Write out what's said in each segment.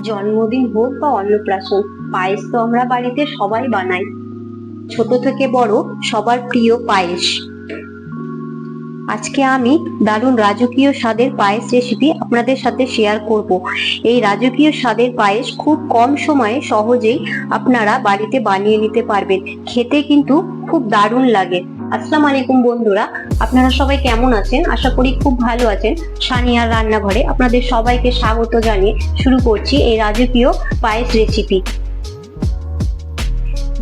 জন্মদিন হোক বা অন্নপ্রাশন, পায়েস তো আমরা বাড়িতে সবাই বানাই। ছোট থেকে বড় সবার প্রিয় পায়েস। আজকে আমি দারুণ রাজকীয় স্বাদের পায়েস রেসিপি আপনাদের সাথে শেয়ার করব। এই রাজকীয় স্বাদের পায়েস খুব কম সময়ে সহজেই আপনারা বাড়িতে বানিয়ে নিতে পারবেন। খেতে কিন্তু খুব দারুণ লাগে। আসসালামু আলাইকুম বন্ধুরা, আপনারা সবাই কেমন আছেন? আশা করি খুব ভালো আছেন। সানিয়ার রান্নাঘরে আপনাদের সবাইকে স্বাগত জানিয়ে শুরু করছি এই রাজকীয় পায়েস রেসিপি।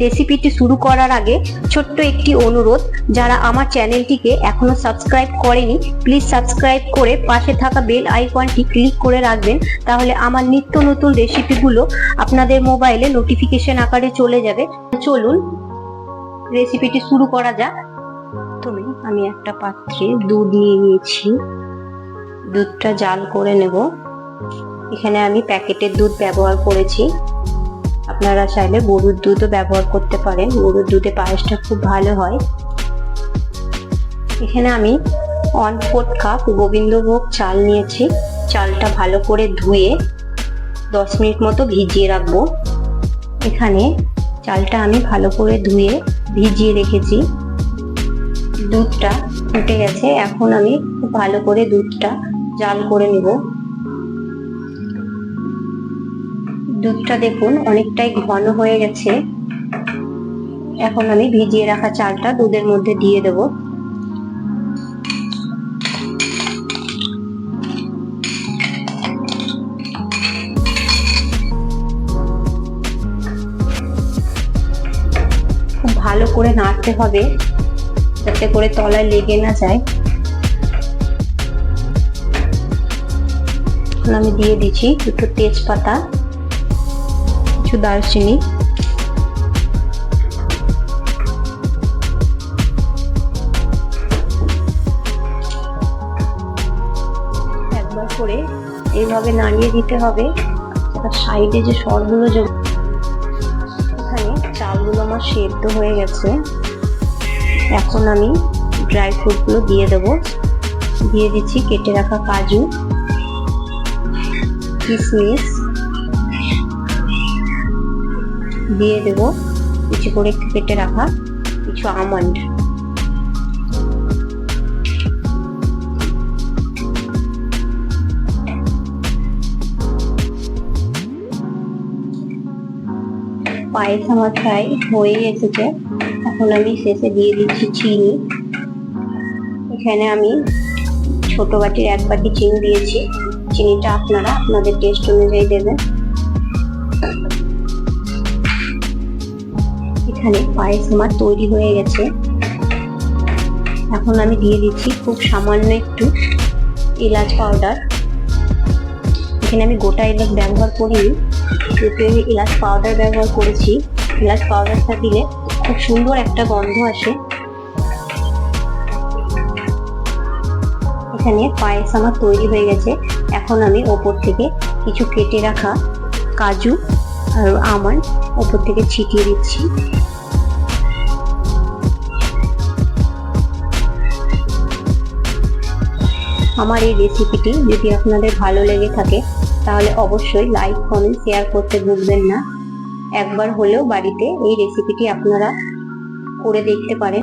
রেসিপিটি শুরু করার আগে ছোট্ট একটি অনুরোধ, যারা আমার চ্যানেলটিকে এখনো সাবস্ক্রাইব করেনি প্লিজ সাবস্ক্রাইব করে পাশে থাকা বেল আইকনটি ক্লিক করে রাখবেন, তাহলে আমার নিত্য নতুন রেসিপিগুলো আপনাদের মোবাইলে নোটিফিকেশন আকারে চলে যাবে। চলুন রেসিপিটি শুরু করা যাক। প্রথমে আমি একটা পাত্রে দুধ নিয়ে নিয়েছি, দুধটা জাল করে নেব। এখানে আমি প্যাকেটের দুধ ব্যবহার করেছি, আপনারা চাইলে গরুর দুধও ব্যবহার করতে পারেন। গরুর দুধে পায়েসটা খুব ভালো হয়। এখানে আমি 1/4 কাপ গোবিন্দভোগ চাল নিয়েছি। চালটা ভালো করে ধুয়ে 10 মিনিট মতো ভিজিয়ে রাখবো। এখানে চালটা আমি ভালো করে ধুয়ে ভিজিয়ে রেখেছি। দুধটা ফুটে গেছে, এখন আমি খুব ভালো করে দুধটা জাল করে নেব। দুধটা দেখুন অনেকটাই ঘন হয়ে গেছে। এখন আমি ভিজিয়ে রাখা চালটা দুধের মধ্যে দিয়ে দেব। খুব ভালো করে নাড়তে হবে যাতে করে তলায় লেগে না যায়। আমি দিয়ে দিচ্ছি একটু তেজপাতা, কিছু দারচিনি, একবার করে এইভাবে নাড়িয়ে দিতে হবে। সাইডে যে সরগুলো, এখানে চালগুলো আমার সেদ্ধ হয়ে গেছে। এখন আমি ড্রাই ফ্রুটগুলো দিয়ে দেব। দিয়ে দিচ্ছি কেটে রাখা কাজু, কিশমিশ, দিয়ে দেব কিছু করে কেটে রাখা কিছু আমন্ড। পায়েস আমার প্রায় হয়ে এসেছে। এখন আমি শেষে দিয়ে দিচ্ছি চিনি। এখানে আমি ছোট বাটির 1 বাটি চিনি দিয়েছি। চিনিটা আপনারা আপনাদের টেস্ট অনুযায়ী দেবেন। এখানে পায়েস আমার তৈরি হয়ে গেছে। এখন আমি দিয়ে দিচ্ছি খুব সামান্য একটু এলাচ পাউডার। এখানে আমি গোটা এলাচ ব্যবহার করিনি, দুটো এলাচ পাউডার ব্যবহার করেছি। এলাচ পাউডারটা দিলে খুব সুন্দর একটা গন্ধ আসে। এখানে পায়েস আমার তৈরি হয়ে গেছে। এখন আমি ওপর থেকে কিছু কেটে রাখা কাজু আর আমন্ড ওপর থেকে ছিটিয়ে দিচ্ছি। আমার এই রেসিপিটি যদি আপনাদের ভালো লেগে থাকে তাহলে অবশ্যই লাইক, কমেন্ট, শেয়ার করতে ভুলবেন না। একবার হলেও বাড়িতে এই রেসিপিটি আপনারা করে দেখতে পারেন।